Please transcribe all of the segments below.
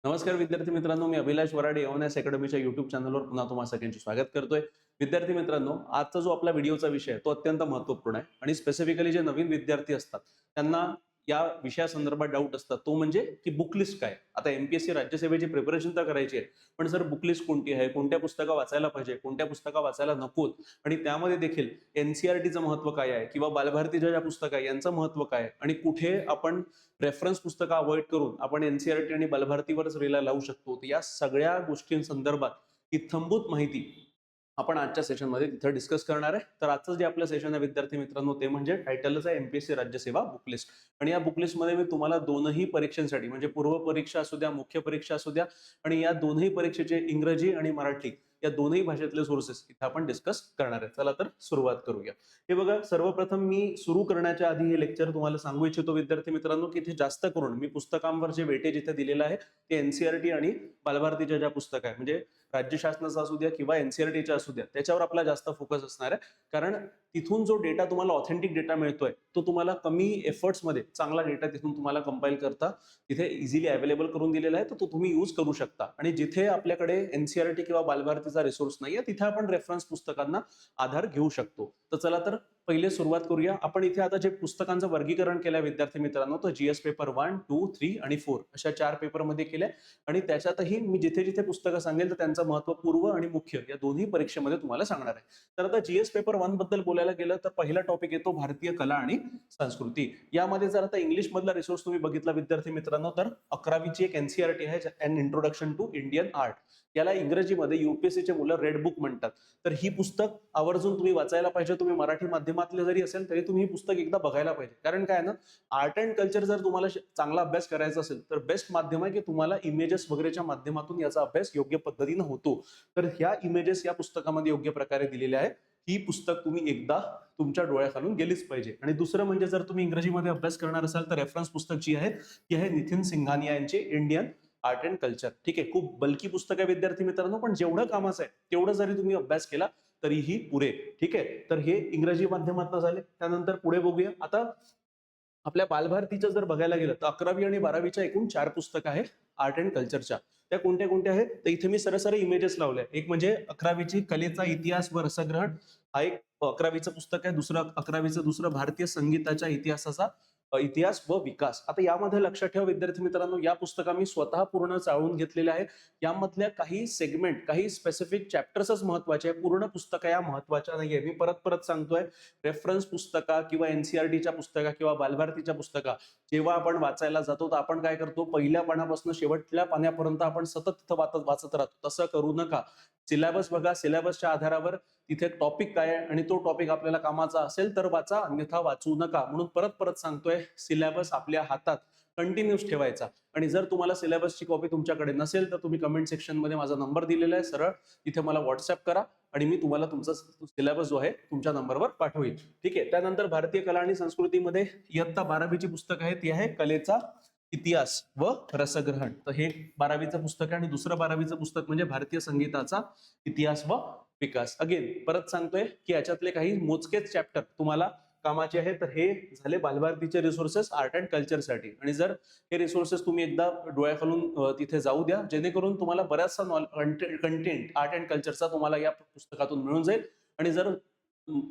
नमस्कार विद्यार्थी मित्रांनो, मी अभिलाष वराडे एओनएस अकॅडमीच्या युट्यूब चॅनलवर पुन्हा तुम्हा सगळ्यांचे स्वागत करतोय. विद्यार्थी मित्रांनो, आजचा जो आपला व्हिडिओचा विषय आहे तो अत्यंत महत्त्वपूर्ण आहे आणि स्पेसिफिकली जे नवीन विद्यार्थी असतात त्यांना या विषयासंदर्भात डाऊट असतात तो म्हणजे की बुक लिस्ट काय. आता एमपीएससी राज्यसेवेची प्रिपरेशन तर करायची आहे, पण सर बुक लिस्ट कोणती आहे, कोणत्या पुस्तकं वाचायला पाहिजे, कोणत्या पुस्तकं वाचायला नकोत आणि त्यामध्ये देखील एनसीईआरटीचं महत्त्व काय आहे किंवा बालभारतीच्या ज्या पुस्तकं आहे यांचं महत्त्व काय आहे आणि कुठे आपण रेफरन्स पुस्तकं अवॉइड करून आपण एनसीईआरटी आणि बालभारतीवरच रिला लावू शकतो. तर या सगळ्या गोष्टींसंदर्भात इत्थंभूत माहिती आपण आजच्या सेशनमध्ये तिथं डिस्कस करणार आहे. तर आजचं जे आपलं सेशन आहे विद्यार्थी मित्रांनो ते म्हणजे टायटलच आहे एमपीएससी राज्यसेवा बुक लिस्ट. आणि या बुक लिस्टमध्ये मी तुम्हाला दोनही परीक्षांसाठी म्हणजे पूर्व परीक्षा असू द्या, मुख्य परीक्षा असू द्या आणि या दोनही परीक्षेचे इंग्रजी आणि मराठी या दोनही भाषेतले सोर्सेस इथं आपण डिस्कस करणार आहे. चला तर सुरुवात करूया. हे बघा, सर्वप्रथम मी सुरू करण्याच्या आधी हे लेक्चर तुम्हाला सांगू इच्छितो विद्यार्थी मित्रांनो की इथे जास्त करून मी पुस्तकांवर जे वेटेज इथे दिलेलं आहे ते एनसीईआरटी आणि बालभारतीच्या ज्या पुस्तक आहे म्हणजे राज्य शासनाचा असू द्या किंवा एनसीईआरटीच्या असू द्या त्याच्यावर आपला जास्त फोकस असणार आहे. कारण तिथून जो डेटा तुम्हाला ऑथेंटिक डेटा मिळतोय तो तुम्हाला कमी एफर्ट्समध्ये चांगला डेटा तिथून तुम्हाला कंपाईल करता तिथे इझिली अवेलेबल करून दिलेला आहे, तर तो तुम्ही यूज करू शकता. आणि जिथे आपल्याकडे एनसीईआरटी किंवा बालभारतीचा रिसोर्स नाहीये तिथे आपण रेफरन्स पुस्तकांना आधार घेऊ शकतो. तर चला तर पहिले सुरुवात करूया. आपण इथे आता जे पुस्तकांचं वर्गीकरण केलंय विद्यार्थी मित्रांनो तर जीएस पेपर 1, 2, 3 आणि 4 अशा 4 पेपरमध्ये केलंय. आणि त्याच्यातही मी जिथे जिथे पुस्तकं सांगेल तर त्यांचं महत्व पूर्व आणि मुख्य या दोन्ही परीक्षेमध्ये तुम्हाला सांगणार आहे. तर आता जीएस पेपर 1 बद्दल बोलायला गेलं तर पहिला टॉपिक येतो भारतीय कला आणि संस्कृती. यामध्ये जर आता इंग्लिश मधला रिसोर्स तुम्ही बघितला विद्यार्थी मित्रांनो तर 11वीची एक एनसीईआरटी आहे अन इंट्रोडक्शन टू इंडियन आर्ट. याला इंग्रजीमध्ये युपीएससीचे मुलं रेड बुक म्हणतात. तर ही पुस्तक आवर्जून तुम्ही वाचायला पाहिजे. तुम्ही मराठी माध्यमातले जरी असेल तरी तुम्ही ही पुस्तक एकदा बघायला पाहिजे. कारण काय ना, आर्ट अँड कल्चर जर तुम्हाला चांगला अभ्यास करायचा असेल तर बेस्ट माध्यम आहे की तुम्हाला इमेजेस वगैरेच्या माध्यमातून याचा अभ्यास योग्य पद्धतीने होतो. तर ह्या इमेजेस या पुस्तकामध्ये योग्य प्रकारे दिलेल्या आहे. ही पुस्तक तुम्ही एकदा तुमच्या डोळ्याखालून गेलीच पाहिजे. आणि दुसरं म्हणजे जर तुम्ही इंग्रजीमध्ये अभ्यास करणार असाल तर रेफरन्स पुस्तक जी आहे ती आहे नितीन सिंघानिया यांचे इंडियन आर्ट अँड कल्चर. ठीक आहे, खूप बल्की पुस्तक आहे विद्यार्थी मित्रांनो, पण जेवढं कामाचं आहे तेवढं जरी तुम्ही अभ्यास केला तरीही पुरे. ठीक आहे, तर हे इंग्रजी माध्यमातून झाले. त्यानंतर पुढे बघूया. आता आपल्या बालभारतीचं जर बघायला गेलं तर 11वी आणि 12वीच्या एकूण 4 पुस्तकं आहेत आर्ट अँड कल्चरच्या. त्या कोणत्या कोणत्या आहेत तर इथे मी सरसरी इमेजेस लावल्या. एक म्हणजे 11वीची कलेचा इतिहास व रसग्रहण हा एक 11वीचं पुस्तक आहे. दुसरं 11वीचं दुसरं भारतीय संगीताच्या इतिहासाचा इतिहास व विकास. आता यामध्ये लक्षात ठेवा विद्यार्थी मित्रांनो, या पुस्तका मी स्वतः पूर्ण चाळून घेतलेल्या आहे. यामधल्या काही सेगमेंट काही स्पेसिफिक चॅप्टर्सच महत्वाचे आहे, पूर्ण पुस्तकं या महत्वाच्या नाहीये. मी परत परत सांगतोय, रेफरन्स पुस्तका किंवा एनसीईआरटीच्या पुस्तका किंवा बालभारतीच्या पुस्तका जेव्हा आपण वाचायला जातो तर आपण काय करतो, पहिल्या पानापासून शेवटच्या पानापर्यंत आपण सतत तिथं वाचत राहतो. तसं करू नका. सिलेबस बघा, सिलेबसच्या आधारावर तिथे टॉपिक काय आहे आणि तो टॉपिक आपल्याला कामाचा असेल तर वाचा, अन्यथा वाचू नका. म्हणून परत परत सांगतोय, सिलेबस आपल्या हातात कंटिन्यूस ठेवायचा. आणि जर तुम्हाला सिलेबसची कॉपी तुमच्याकडे नसेल तर तुम्ही कमेंट सेक्शन मध्ये माझा नंबर दिलेला आहे, सरळ तिथे मला व्हॉट्सअप करा आणि मी तुम्हाला तुमचा सिलेबस जो आहे तुमच्या नंबरवर पाठवेल. ठीक आहे. त्यानंतर भारतीय कला आणि संस्कृतीमध्ये इयत्ता 12वीची पुस्तक आहे, ती आहे कलेचा इतिहास व रसग्रहण. तर हे 12वीचं पुस्तक आहे. आणि दुसरं 12वीचं पुस्तक म्हणजे भारतीय संगीताचा इतिहास व विकास. अगेन परत सांगतोय की याच्यातले काही मोजकेच चॅप्टर तुम्हाला कामाचे आहे. तर हे झाले बालभारतीचे रिसोर्सेस आर्ट अँड कल्चरसाठी. आणि जर हे रिसोर्सेस तुम्ही एकदा डोळ्याखालून तिथे जाऊ द्या, जेणेकरून तुम्हाला बऱ्याचसा कंटेंट आर्ट अँड कल्चरचा तुम्हाला या पुस्तकातून मिळून जाईल. आणि जर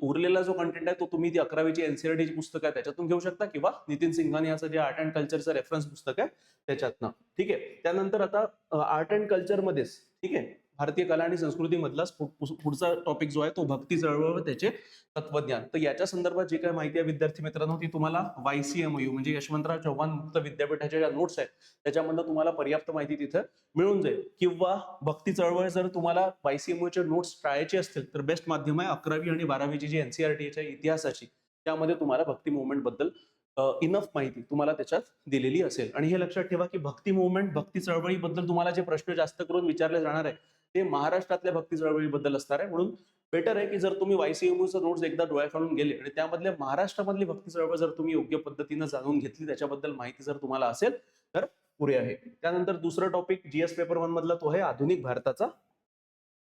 उरलेला जो कंटेंट आहे तो तुम्ही ती 11वीची एनसीईआरटीची पुस्तक आहे त्याच्यातून घेऊ शकता किंवा नितीन सिंघानियाचं जे आर्ट अँड कल्चरचं रेफरन्स पुस्तक आहे त्याच्यातनं. ठीक आहे. त्यानंतर आता आर्ट अँड कल्चरमध्येच ठीक आहे भारतीय कला आणि संस्कृती मधला पुढचा टॉपिक जो आहे तो भक्ती चळवळ व त्याचे तत्वज्ञान. तर याच्या संदर्भात जी काही माहिती आहे विद्यार्थी मित्रांनो ती तुम्हाला वायसीएमयू म्हणजे यशवंतराव चव्हाण मुक्त विद्यापीठाच्या ज्या नोट्स आहेत त्याच्यामधनं तुम्हाला पर्याप्त माहिती तिथं मिळून जाईल. किंवा भक्ती चळवळ जर तुम्हाला वायसीएमयूचे नोट्स टाळायचे असतील तर बेस्ट माध्यम आहे 11वी आणि 12वीची जी एनसीईआरटीच्या इतिहासाची, त्यामध्ये तुम्हाला भक्ती मुवमेंट बद्दल इनफ माहिती तुम्हाला त्याच्यात दिलेली असेल. आणि हे लक्षात ठेवा की भक्ती मुवमेंट भक्ती चळवळीबद्दल तुम्हाला जे प्रश्न जास्त करून विचारले जाणार आहे ते महाराष्ट्रातल्या भक्ती चळवळीबद्दल असणार आहे. म्हणून बेटर आहे की जर तुम्ही वायसीएमयूचं नोट्स एकदा डोळ्याखालून गेले आणि त्यामधल्या महाराष्ट्रामधली भक्ती चळवळ जर तुम्ही योग्य पद्धतीने जाणून घेतली, त्याच्याबद्दल माहिती जर तुम्हाला असेल तर पुरे आहे. त्यानंतर दुसरं टॉपिक जीएस पेपर 1 मधला तो आहे आधुनिक भारताचा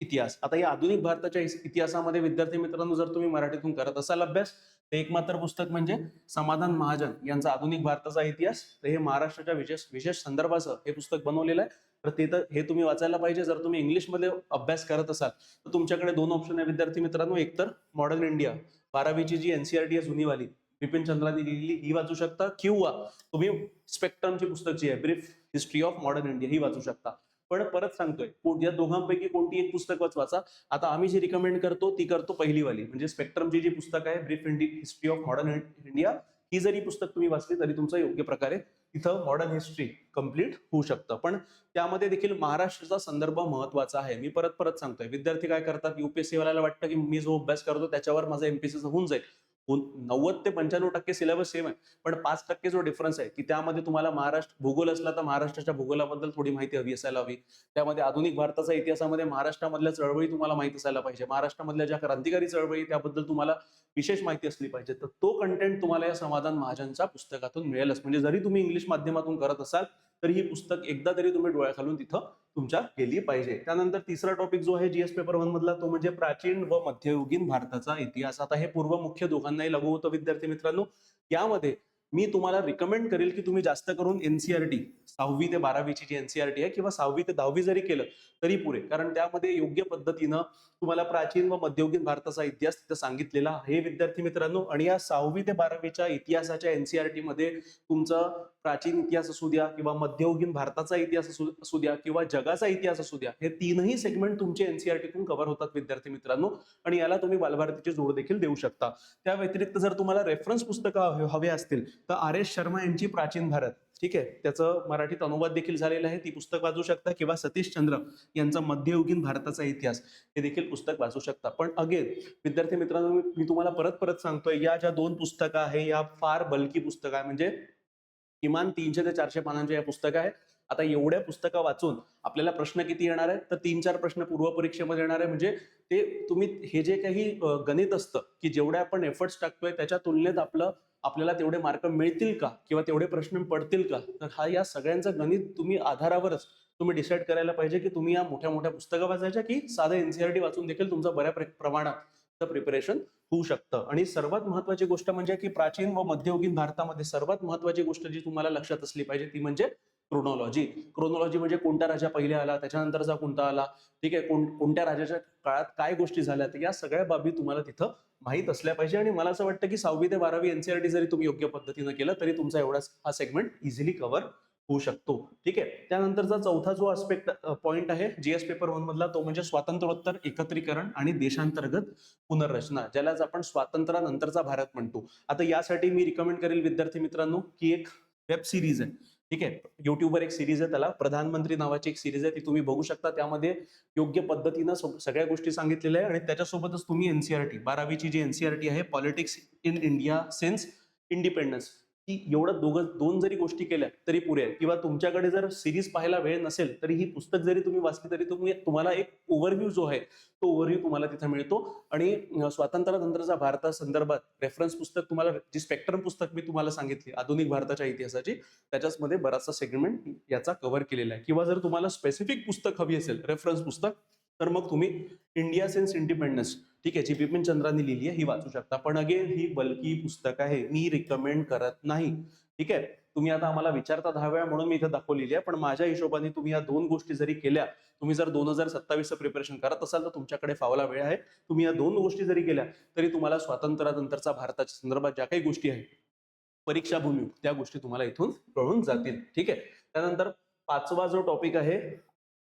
इतिहास. आता या आधुनिक भारताच्या इतिहासामध्ये विद्यार्थी मित्रांनो जर तुम्ही मराठीतून करत असाल अभ्यास, तर एकमात्र पुस्तक म्हणजे समाधान महाजन यांचा आधुनिक भारताचा इतिहास. तर हे महाराष्ट्राच्या विशेष विशेष संदर्भासह हे पुस्तक बनवलेलं आहे. तर ते तर हे तुम्ही वाचायला पाहिजे. जर तुम्ही इंग्लिशमध्ये अभ्यास करत असाल तर तुमच्याकडे दोन ऑप्शन आहे विद्यार्थी मित्रांनो. एक तर मॉडर्न इंडिया 12वीची जी एनसीईआरटी आहे जुनीवाली बिपिन चंद्रांनी लिहिलेली ही वाचू शकता, किंवा तुम्ही स्पेक्ट्रमची पुस्तक जी आहे brief history of modern India ही वाचू शकता. पण परत सांगतोय या दोघांपैकी कोणती एक पुस्तकच वाचा. आता आम्ही जी रिकमेंड करतो ती करतो पहिलीवाली, म्हणजे स्पेक्ट्रमची जी पुस्तक आहे brief history of modern India, ही जरी पुस्तक तुम्ही वाचली तरी तुमचं योग्य प्रकारे इथं मॉडर्न हिस्ट्री कम्प्लीट होऊ शकतं. पण त्यामध्ये देखील महाराष्ट्राचा संदर्भ महत्वाचा आहे. मी परत परत सांगतोय, विद्यार्थी काय करतात, युपीएससी वाल्याला वाटतं की मी जो अभ्यास करतो त्याच्यावर माझा एमपीएससी होऊन जाईल. 90 ते 95% सिलेबस सेम आहे, पण 5% जो डिफरन्स आहे की त्यामध्ये तुम्हाला महाराष्ट्र भूगोल असला तर महाराष्ट्राच्या भूगोलाबद्दल थोडी माहिती हवी असायला हवी. त्यामध्ये आधुनिक भारताचा इतिहासामध्ये महाराष्ट्रामधल्या चळवळी तुम्हाला माहिती असायला पाहिजे. महाराष्ट्रामधल्या ज्या क्रांतिकारी चळवळी त्याबद्दल तुम्हाला विशेष माहिती असली पाहिजे. तर तो कंटेंट तुम्हाला या समाधान महाजनच्या पुस्तकातून मिळेलच. म्हणजे जरी तुम्ही इंग्लिश माध्यमातून करत असाल तरी ही पुस्तक एकदा तरी तुम्ही डोळ्याखालून तिथं तुमच्या गेली पाहिजे. त्यानंतर तिसरा टॉपिक जो आहे जीएस पेपर 1 मधला तो म्हणजे प्राचीन व मध्ययुगीन भारताचा इतिहास. आता हे पूर्व मुख्य दोघांनाही लागू होतं विद्यार्थी मित्रांनो. यामध्ये मी तुम्हाला रिकमेंड करेल की तुम्ही जास्त करून एनसीईआरटी 6वी ते 12वीची जी एनसीईआरटी आहे किंवा 6वी ते 10वी जरी केलं तरी पुरे, कारण त्यामध्ये योग्य पद्धतीनं तुम्हाला प्राचीन व मध्ययुगीन भारताचा इतिहास तिथं सांगितलेला आहे विद्यार्थी मित्रांनो. आणि या 6वी ते 12वीच्या इतिहासाच्या एनसीईआरटी मध्ये तुमचं प्राचीन इतिहास असू द्या किंवा मध्ययुगीन भारताचा इतिहास असू द्या किंवा जगाचा इतिहास असू द्या, हे तीनही सेगमेंट तुमचे एनसीईआरटीतून कव्हर होतात विद्यार्थी मित्रांनो. आणि याला तुम्ही बालभारतीची जोड देखील देऊ शकता. त्या व्यतिरिक्त जर तुम्हाला रेफरन्स पुस्तकं हवे असतील तर आर एस शर्मा यांची प्राचीन भारत, ठीक आहे, त्याचं मराठीत अनुवाद देखील झालेलं आहे, ती पुस्तक वाचू शकता. किंवा सतीश चंद्र यांचा मध्ययुगीन भारताचा इतिहास हे देखील पुस्तक वाचू शकता. पण अगेन विद्यार्थी मित्रांनो मी तुम्हाला परत परत सांगतोय, या ज्या दोन पुस्तकं आहे या फार बल्की पुस्तकं आहे, म्हणजे किमान 300 ते 400 पानांच्या या पुस्तकं आहे. आता एवढ्या पुस्तकं वाचून आपल्याला प्रश्न किती येणार आहे, तर 3-4 प्रश्न पूर्व परीक्षेमध्ये येणार आहे. म्हणजे ते तुम्ही हे जे काही गणित असतं की जेवढे आपण एफर्ट्स टाकतोय त्याच्या तुलनेत आपल्याला तेवढे मार्क मिळतील का किंवा तेवढे प्रश्न पडतील का, तर हा या सगळ्यांचं गणित तुम्ही आधारावरच तुम्ही डिसाईड करायला पाहिजे की तुम्ही या मोठ्या मोठ्या पुस्तकं वाचायच्या की साधं एनसीईआरटी वाचून देखील तुमचं बऱ्या प्रमाणात प्रिपरेशन होऊ शकतं. आणि सर्वात महत्वाची गोष्ट म्हणजे की प्राचीन व मध्ययुगीन भारतामध्ये सर्वात महत्वाची गोष्ट जी तुम्हाला लक्षात असली पाहिजे ती म्हणजे क्रोनॉलॉजी म्हणजे कोणता राजा पहिले आला, त्याच्यानंतरचा कोणता आला, ठीक आहे, कोणत्या राजाच्या काळात काय गोष्टी झाल्या, तर या सगळ्या बाबी तुम्हाला तिथं माहित असल्या पाहिजे. आणि मला असं वाटतं की 6वी ते 12वी एनसीईआरटी जरी तुम्ही योग्य पद्धतीनं केलं तरी तुमचा एवढाच हा सेगमेंट इझिली कव्हर होऊ शकतो. ठीक आहे. त्यानंतरचा चौथा जो आस्पेक्ट पॉइंट आहे जीएस पेपर 1 मधला तो म्हणजे स्वातंत्र्योत्तर एकत्रीकरण आणि देशांतर्गत पुनर्रचना, ज्यालाच आपण स्वातंत्र्यानंतरचा भारत म्हणतो. आता यासाठी मी रिकमेंड करेल विद्यार्थी मित्रांनो की एक वेब सिरीज आहे, ठीक आहे, युट्यूबवर एक सिरीज आहे, त्याला प्रधानमंत्री नावाची एक सिरीज आहे, ती तुम्ही बघू शकता. त्यामध्ये योग्य पद्धतीनं सगळ्या गोष्टी सांगितलेल्या आहे. आणि त्याच्यासोबतच तुम्ही एनसीईआरटी 12वीची जी एनसीईआरटी आहे politics in India since independence, की एवढं दोन जरी गोष्टी केल्या तरी पुरे आहे. किंवा तुमच्याकडे जर सिरीज पाहायला वेळ नसेल तरी ही पुस्तक जरी तुम्ही वाचली तरी तुम्हाला एक ओव्हरव्ह्यू जो आहे तो ओव्हरव्ह्यू तुम्हाला तिथे मिळतो. आणि स्वातंत्र्यानंतरचा भारता संदर्भात रेफरन्स पुस्तक तुम्हाला जी स्पेक्ट्रम पुस्तक मी तुम्हाला सांगितली आधुनिक भारताच्या इतिहासाची, त्याच्यामध्ये बराचसा सेगमेंट याचा कव्हर केलेला आहे. किंवा जर तुम्हाला स्पेसिफिक पुस्तक हवी असेल रेफरन्स पुस्तक, तर मग तुम्ही इंडिया सिन्स इंडिपेंडन्स, ठीक आहे, जी बिपिन चंद्रांनी लिहिली आहे ही वाचू शकता. पण अगेन ही बल्की पुस्तक आहे, मी रिकमेंड करत नाही. ठीक आहे, तुम्ही आता आम्हाला विचारता 10 वेळा म्हणून मी इथे दाखवलेली आहे, पण माझ्या हिशोबाने तुम्ही या दोन गोष्टी जरी केल्या, तुम्ही जर 2027चं प्रिपरेशन करत असाल तर तुमच्याकडे फावला वेळ आहे. तुम्ही या दोन गोष्टी जरी केल्या तरी तुम्हाला स्वातंत्र्यानंतरचा भारताच्या संदर्भात ज्या काही गोष्टी आहेत परीक्षा भूमी, त्या गोष्टी तुम्हाला इथून कळून जातील. ठीक आहे. त्यानंतर 5वा जो टॉपिक आहे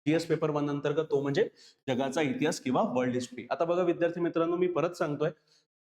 जीएस पेपर 1 अंतर्गत तो म्हणजे जगाचा इतिहास किंवा वर्ल्ड हिस्ट्री. आता बघा विद्यार्थी मित्रांनो, मी परत सांगतोय,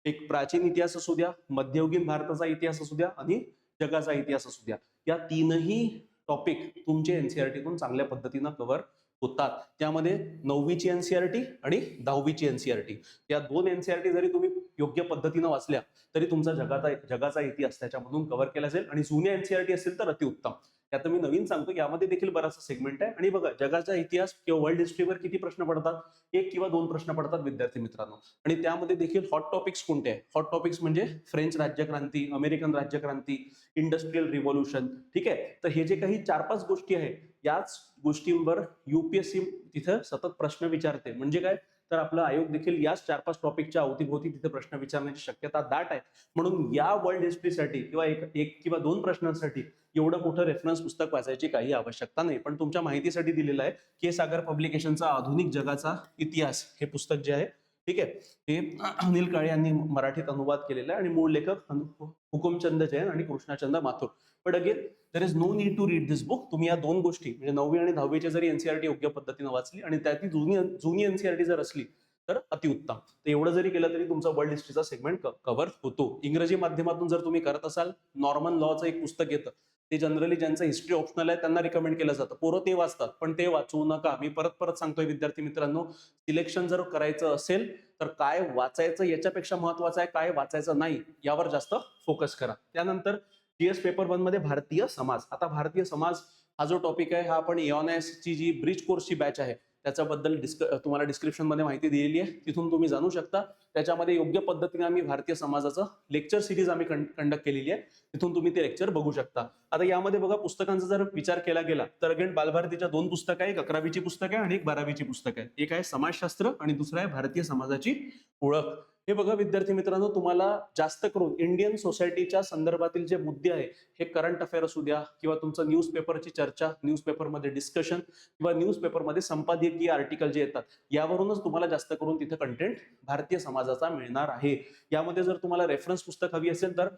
एक प्राचीन इतिहास असू द्या, मध्ययुगीन भारताचा इतिहास असू द्या आणि जगाचा इतिहास असू द्या, या तीनही टॉपिक तुमचे एनसीईआरटीतून चांगल्या पद्धतीनं कव्हर होतात. त्यामध्ये 9वीची एनसीईआरटी आणि 10वीची एनसीईआरटी, या दोन एनसीईआरटी जरी तुम्ही योग्य पद्धतीनं वाचल्या तरी तुमचा जगाचा इतिहास त्याच्यामधून कव्हर केला जाईल. आणि जुन्या एनसीईआरटी असेल तर अतिउत्तम. आता मी नवीन सांगतो, यामध्ये देखील बराचसा सेगमेंट आहे. आणि बघा, जगाचा इतिहास किंवा वर्ल्ड हिस्ट्रीवर किती प्रश्न पडतात, 1 किंवा 2 प्रश्न पडतात विद्यार्थी मित्रांनो. आणि त्यामध्ये देखील हॉट टॉपिक्स कोणते आहे, हॉट टॉपिक्स म्हणजे फ्रेंच राज्यक्रांती, अमेरिकन राज्यक्रांती, इंडस्ट्रियल रिव्होल्यूशन. ठीक आहे, तर हे जे काही 4-5 गोष्टी आहेत याच गोष्टींवर युपीएससी तिथं सतत प्रश्न विचारते. म्हणजे काय, तर आपला आयोग देखील याच 4-5 टॉपिकच्या अवतीभोवती तिथे प्रश्न विचारण्याची शक्यता दाट आहे. म्हणून या वर्ल्ड हिस्ट्रीसाठी किंवा एक किंवा 2 प्रश्नांसाठी एवढं मोठं रेफरन्स पुस्तक वाचायची काही आवश्यकता नाही. पण तुमच्या माहितीसाठी दिलेलं आहे के सागर पब्लिकेशनचा आधुनिक जगाचा इतिहास हे पुस्तक जे आहे, ठीक आहे, ते अनिल काळे यांनी मराठीत अनुवाद केलेला आहे आणि मूळ लेखक हुकुमचंद जैन आणि Krishnachandra Mathur. But again there is no need to read this book. तुम्ही या 2 गोष्टी म्हणजे 9वी आणि 10वीची जरी एनसीईआरटी योग्य पद्धतीने वाचली आणि त्यातली जुनी एनसीईआरटी जर असली तर अतिउत्तम. तर एवढं जरी केलं तरी तुमचा वर्ल्ड हिस्ट्रीचा सेगमेंट कव्हर होतो. इंग्रजी माध्यमातून जर तुम्ही करत असाल, नॉर्मन लॉचं एक पुस्तक येतं, ते जनरली ज्यांचं हिस्ट्री ऑप्शनल आहे त्यांना रिकमेंड केलं जातं. पोरं ते वाचतात, पण ते वाचू नका. मी परत परत सांगतोय विद्यार्थी मित्रांनो, सिलेक्शन जर करायचं असेल तर काय वाचायचं याच्यापेक्षा महत्वाचं आहे काय वाचायचं नाही यावर जास्त फोकस करा. त्यानंतर जीएस पेपर 1 मध्ये भारतीय समाज. आता भारतीय समाज हा जो टॉपिक आहे, हा आपण एओनएस ची जी ब्रिज कोर्सची बॅच आहे त्याच्याबद्दल तुम्हाला डिस्क्रिप्शन मध्ये माहिती दिलेली आहे, तिथून तुम्ही जाणू शकता. त्याच्यामध्ये योग्य पद्धतीने आम्ही भारतीय समाजाचं लेक्चर सिरीज आम्ही कंडक्ट केलेली आहे, तिथून तुम्ही ते लेक्चर बघू शकता. आता यामध्ये बघा, पुस्तकांचा जर विचार केला गेला तर अगेन बालभारतीच्या 2 पुस्तकं आहे, एक 11वीची पुस्तक आहे आणि एक 12वीची पुस्तक आहे. एक आहे समाजशास्त्र आणि दुसरं आहे भारतीय समाजाची ओळख. हे बघा विद्यार्थी मित्रांनो, तुम्हाला जास्त करून इंडियन सोसायटीच्या संदर्भातील जे मुद्दे आहे, हे करंट अफेअर असू द्या किंवा तुमचं न्यूजपेपरची चर्चा, न्यूजपेपरमध्ये डिस्कशन किंवा न्यूजपेपरमध्ये संपादकीय आर्टिकल जे येतात, यावरूनच तुम्हाला जास्त करून तिथे कंटेंट भारतीय समाजाचा मिळणार आहे. यामध्ये जर तुम्हाला रेफरन्स पुस्तक हवी असेल तर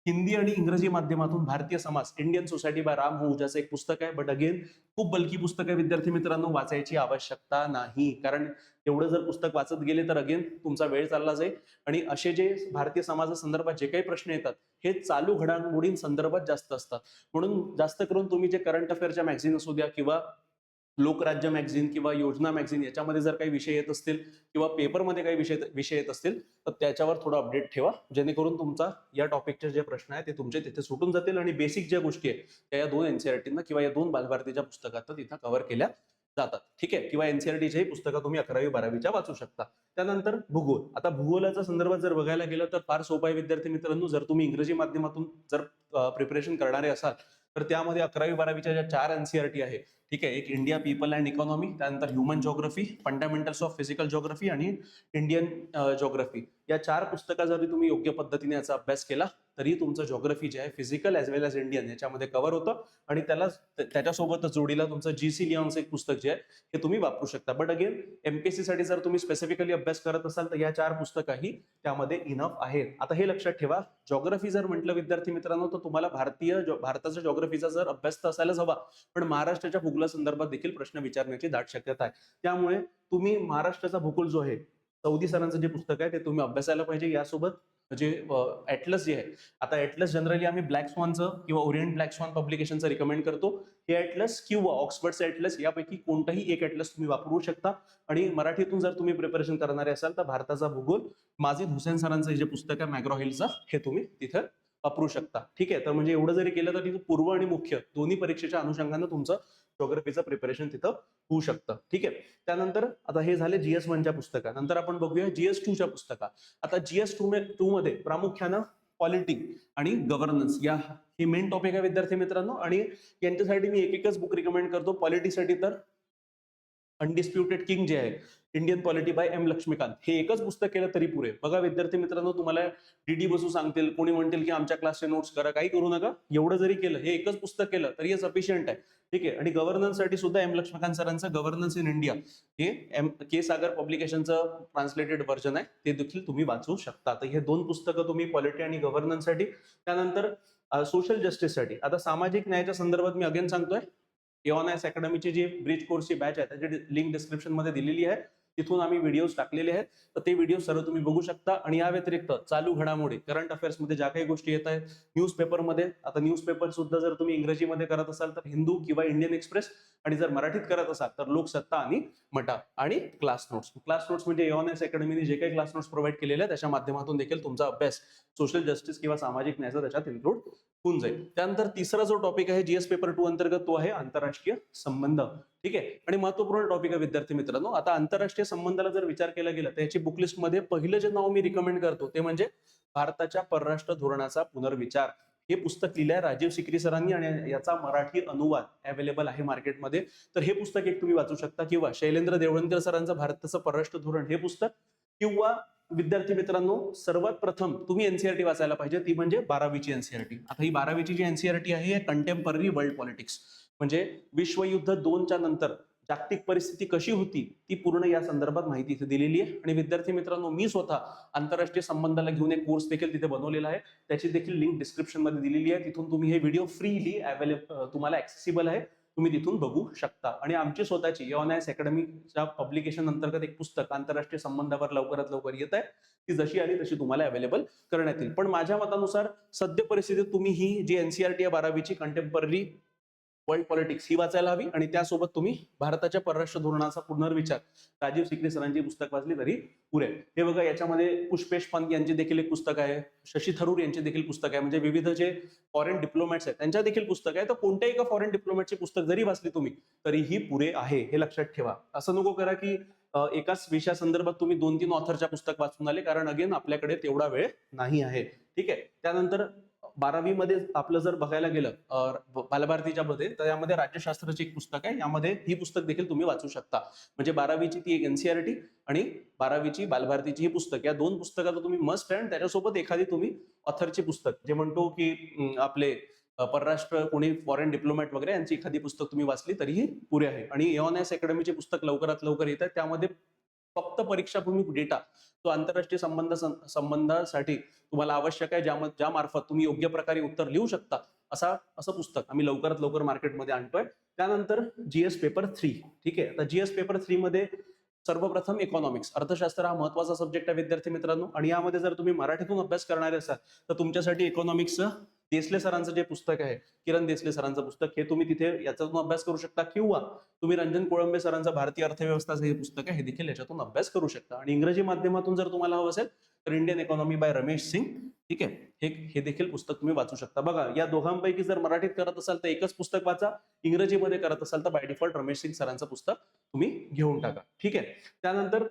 हिंदी आणि इंग्रजी माध्यमातून Bharatiya Samaj, Indian society bye Ram हुजाचं एक पुस्तक आहे. बट अगेन खूप बल्की पुस्तक आहे विद्यार्थी मित्रांनो, वाचायची आवश्यकता नाही. कारण एवढं जर पुस्तक वाचत गेले तर अगेन तुमचा वेळ चालला जाईल आणि असे जे भारतीय समाजासंदर्भात जे काही प्रश्न येतात हे चालू घडामोडींसंदर्भात जास्त असतात. म्हणून जास्त करून तुम्ही जे करंट अफेअरच्या मॅगझिन असू द्या किंवा लोकराज्य मॅगझिन किंवा योजना मॅगझिन याच्यामध्ये जर काही विषय येत असतील किंवा पेपरमध्ये काही विषय येत असतील तर त्याच्यावर थोडं अपडेट ठेवा, जेणेकरून तुमचा या टॉपिकचे जे प्रश्न आहेत ते तुमचे तिथे सुटून जातील आणि बेसिक ज्या गोष्टी आहेत त्या या 2 एनसीईआरटीना किंवा या 2 बालभारतीच्या पुस्तकात तिथं कव्हर केल्या जातात. ठीक आहे, किंवा एनसीईआरटीची पुस्तकं तुम्ही 11वी 12वीच्या वाचू शकता. त्यानंतर भूगोल. आता भूगोलाच्या संदर्भात जर बघायला गेलं तर फार सोपं आहे विद्यार्थी मित्रांनो. जर तुम्ही इंग्रजी माध्यमातून जर प्रिपरेशन करणारे असाल तर त्यामध्ये 11वी 12वीच्या ज्या 4 एनसीईआरटी आहे, ठीक आहे, एक इंडिया पीपल अँड इकॉनॉमी, त्यानंतर human geography, fundamentals of physical geography आणि इंडियन ज्योग्राफी, या 4 पुस्तकं जरी तुम्ही योग्य पद्धतीने याचा अभ्यास केला तरी तुमचं ज्योग्राफी जे आहे फिजिकल एज वेल एज इंडियन याच्यामध्ये कव्हर होतं आणि त्याच्यासोबतच जोडीला तुमचं जीसी लिओनचं एक पुस्तक जे आहे हे तुम्ही वापरू शकता. बट अगेन एमपीएससी साठी जर तुम्ही स्पेसिफिकली अभ्यास करत असाल तर या 4 पुस्तकंही त्यामध्ये इनफ आहेत. आता हे लक्षात ठेवा, ज्योग्राफी जर म्हटलं विद्यार्थी मित्रांनो तर तुम्हाला भारताच्या ज्योग्राफीचा जर अभ्यास तर असायलाच हवा, पण महाराष्ट्राच्या भूगोलासंदर्भात देखील प्रश्न विचारण्याची दाट शक्यता आहे. त्यामुळे तुम्ही महाराष्ट्राचा भूगोल जो आहे, सौदी सरांचं जे पुस्तक आहे ते तुम्ही अभ्यासायला पाहिजे. यासोबत जे ॲटलस जे आहे, आता ॲटलस जनरली आम्ही ब्लॅक स्वानचं किंवा ओरिएंट ब्लॅक स्वान पब्लिकेशनचं रिकमेंड करतो. हे ॲटलस किंवा ऑक्सफर्डचं ॲटलस यापैकी कोणताही एक ॲटलस तुम्ही वापरू शकता. आणि मराठीतून जर तुम्ही प्रिपरेशन करणारे असाल तर भारताचा भूगोल माजिद हुसेन सरांचं जे पुस्तक आहे मॅग्रॉ हिलचं, हे तुम्ही तिथं वापरू शकता. ठीक आहे, तर म्हणजे एवढं जरी केलं तर तिथं पूर्व आणि मुख्य दोन्ही परीक्षेच्या अनुषंगानं तुमचं ज्योग्राफीचं प्रिपरेशन तिथं होऊ शकतं. ठीक आहे, त्यानंतर आता हे झाले जीएस 1च्या पुस्तका. नंतर आपण बघूया जीएस 2च्या पुस्तका. आता जीएस 2 मध्ये प्रामुख्यानं पॉलिटी आणि गव्हर्नन्स या हे मेन टॉपिक आहे विद्यार्थी मित्रांनो. आणि यांच्यासाठी मी एकच बुक रिकमेंड करतो. पॉलिटीसाठी तर अनडिस्प्युटेड किंग जे आहे, Indian polity by M Laxmikanth, हे एकच पुस्तक केलं तरी पुरे. बघा विद्यार्थी मित्रांनो, तुम्हाला डीडी बसू सांगतील, कोणी म्हणतील की आमच्या क्लासचे नोट्स करा, काही करू नका. एवढं जरी केलं, हे एकच पुस्तक केलं तरी हे सफिशियंट आहे. ठीक आहे, आणि गव्हर्नन्स साठी सुद्धा एम लक्ष्मीकांत सरांचं गव्हर्नन्स इन इंडिया हे के सागर पब्लिकेशनचं ट्रान्सलेटेड व्हर्जन आहे, ते देखील तुम्ही वाचू शकता. तर हे 2 पुस्तकं तुम्ही पॉलिटी आणि गव्हर्नन्स साठी. त्यानंतर सोशल जस्टिससाठी. आता सामाजिक न्यायाच्या संदर्भात मी अगेन सांगतोय, एओनएस अकॅडमीची जी ब्रिज कोर्सची बॅच आहे त्याची लिंक डिस्क्रिप्शन मध्ये दिलेली आहे, तिथून आम्ही व्हिडिओज टाकलेले आहेत. तर ते व्हिडिओ सर्व तुम्ही बघू शकता. आणि या व्यतिरिक्त चालू घडामोडी करंट अफेअर्स मध्ये ज्या काही गोष्टी येत आहेत न्यूजपेपरमध्ये, आता न्यूजपेपर सुद्धा जर तुम्ही इंग्रजीमध्ये करत असाल तर हिंदू किंवा इंडियन एक्सप्रेस, आणि जर मराठीत करत असाल तर लोकसत्ता आणि मटा. आणि क्लास नोट्स म्हणजे एओनएस अकॅडमीने जे काही क्लास नोट्स प्रोव्हाइड केलेले आहेत त्याच्या माध्यमातून देखील तुमचा अभ्यास सोशल जस्टिस किंवा सामाजिक न्यायाचा त्याच्यात इन्क्लूड होऊन जाईल. त्यानंतर तिसरा जो टॉपिक आहे जीएस पेपर 2 अंतर्गत, तो आहे आंतरराष्ट्रीय संबंध. ठीक आहे, आणि महत्वपूर्ण टॉपिक आहे विद्यार्थी मित्रांनो. आता आंतरराष्ट्रीय संबंधाला जर विचार केला गेला तर याची बुकलिस्ट मध्ये पहिलं जे नाव मी रिकमेंड करतो ते म्हणजे भारताच्या परराष्ट्र धोरणाचा पुनर्विचार. हे पुस्तक लिहिलंय राजीव सिकरी सरांनी आणि याचा मराठी अनुवाद अवेलेबल आहे मार्केटमध्ये. तर हे पुस्तक एक तुम्ही वाचू शकता, किंवा शैलेंद्र देवळणकर सरांचं भारताचं परराष्ट्र धोरण हे पुस्तक, किंवा विद्यार्थी मित्रांनो सर्वात प्रथम तुम्ही एनसीईआरटी वाचायला पाहिजे, ती म्हणजे 12वीची एनसीईआरटी. आता ही 12वीची जी एनसीईआरटी आहे कंटेम्पररी वर्ल्ड पॉलिटिक्स, म्हणजे विश्वयुद्ध 2च्या नंतर जागतिक परिस्थिती कशी होती ती पूर्ण या संदर्भात माहिती इथे दिलेली आहे. आणि विद्यार्थी मित्रांनो मी स्वतः आंतरराष्ट्रीय संबंधाला घेऊन एक कोर्स देखील तिथे बनवलेला आहे, त्याची देखील लिंक डिस्क्रिप्शन मध्ये दिलेली आहे. तिथून तुम्ही हे व्हिडिओ फ्रीली अवेलेबल तुम्हाला ऍक्सेसिबल आहे, तुम्ही तिथून बघू शकता. आणि आमची स्वतःची एओनायस अकॅडमीच्या पब्लिकेशन अंतर्गत एक पुस्तक आंतरराष्ट्रीय संबंधावर लवकरात लवकर येत आहे, ती जशी आली तशी तुम्हाला अवेलेबल करण्यात येईल. पण माझ्या मतानुसार सद्य परिस्थितीत तुम्ही ही जी एनसीईआरटी आहे 12वीची कंटेम्पररी वर्ल्ड पॉलिटिक्स ही वाचायला हवी, आणि त्यासोबत तुम्ही भारताच्या परराष्ट्र धोरणाचा पुनर्विचार राजीव सिकरी सरांची पुस्तक वाचली तरी पुरे. हे बघा, याच्यामध्ये पुष्पेश पंत यांचे देखील एक पुस्तक आहे, शशी थरूर यांचे देखील पुस्तक आहे, म्हणजे विविध जे फॉरेन डिप्लोमॅट्स आहेत त्यांच्या देखील पुस्तक आहे. तर कोणत्याही एका फॉरेन डिप्लोमॅटचे पुस्तक जरी वाचली तुम्ही तरीही पुरे आहे, हे लक्षात ठेवा. असं नको करा की एकाच विषयासंदर्भात तुम्ही 2-3 ऑथरच्या पुस्तक वाचून आले, कारण अगेन आपल्याकडे तेवढा वेळ नाही आहे. ठीक आहे. त्यानंतर 12वी मध्ये आपलं जर बघायला गेलं बालभारतीच्या मध्ये, तर यामध्ये राज्यशास्त्राचे एक पुस्तक आहे, यामध्ये ही पुस्तक देखील तुम्ही वाचू शकता. म्हणजे 12वीची ती एक एनसीईआरटी आणि 12वीची बालभारतीची ही पुस्तक, या दोन पुस्तकाचं तुम्ही मस्ट आहे. त्याच्यासोबत एखादी तुम्ही ऑथरचे पुस्तक, जे म्हणतो की आपले परराष्ट्र कोणी फॉरेन डिप्लोमॅट वगैरे यांची एखादी पुस्तक तुम्ही वाचली तरीही पुरे आहे. आणि एओनायस अकॅडमीचे पुस्तक लवकरात लवकर येत आहे, त्यामध्ये फक्त परीक्षाभूमी डेटा तो आंतरराष्ट्रीय संबंधासाठी तुम्हाला आवश्यक आहे, ज्या मार्फत तुम्ही योग्य प्रकारे उत्तर लिहू शकता, असं पुस्तक आम्ही लवकरात लवकर मार्केटमध्ये आणतोय. त्यानंतर जीएस पेपर 3. ठीक आहे. आता जीएस पेपर 3 मध्ये सर्वप्रथम इकॉनॉमिक्स, अर्थशास्त्र हा महत्वाचा सब्जेक्ट आहे विद्यार्थी मित्रांनो. आणि यामध्ये जर तुम्ही मराठीतून अभ्यास करणारे असाल तर तुमच्यासाठी इकॉनॉमिक्सचं देसले सरांचं जे पुस्तक आहे, किरण देसले सरांचं पुस्तक, हे तुम्ही तिथे याच्यातून अभ्यास करू शकता, किंवा तुम्ही रंजन कोळंबे सरांचं भारतीय अर्थव्यवस्थाचं हे पुस्तक आहे, हे देखील याच्यातून अभ्यास करू शकता. आणि इंग्रजी माध्यमातून जर तुम्हाला हवं असेल तर Indian economy by Ramesh Singh, ठीक आहे, हे देखील पुस्तक तुम्ही वाचू शकता. बघा, या दोघांपैकी जर मराठीत करत असाल तर एकच पुस्तक वाचा, इंग्रजीमध्ये करत असाल तर बाय डिफॉल्ट रमेश सिंग सरांचं पुस्तक तुम्ही घेऊन टाका. ठीक आहे. त्यानंतर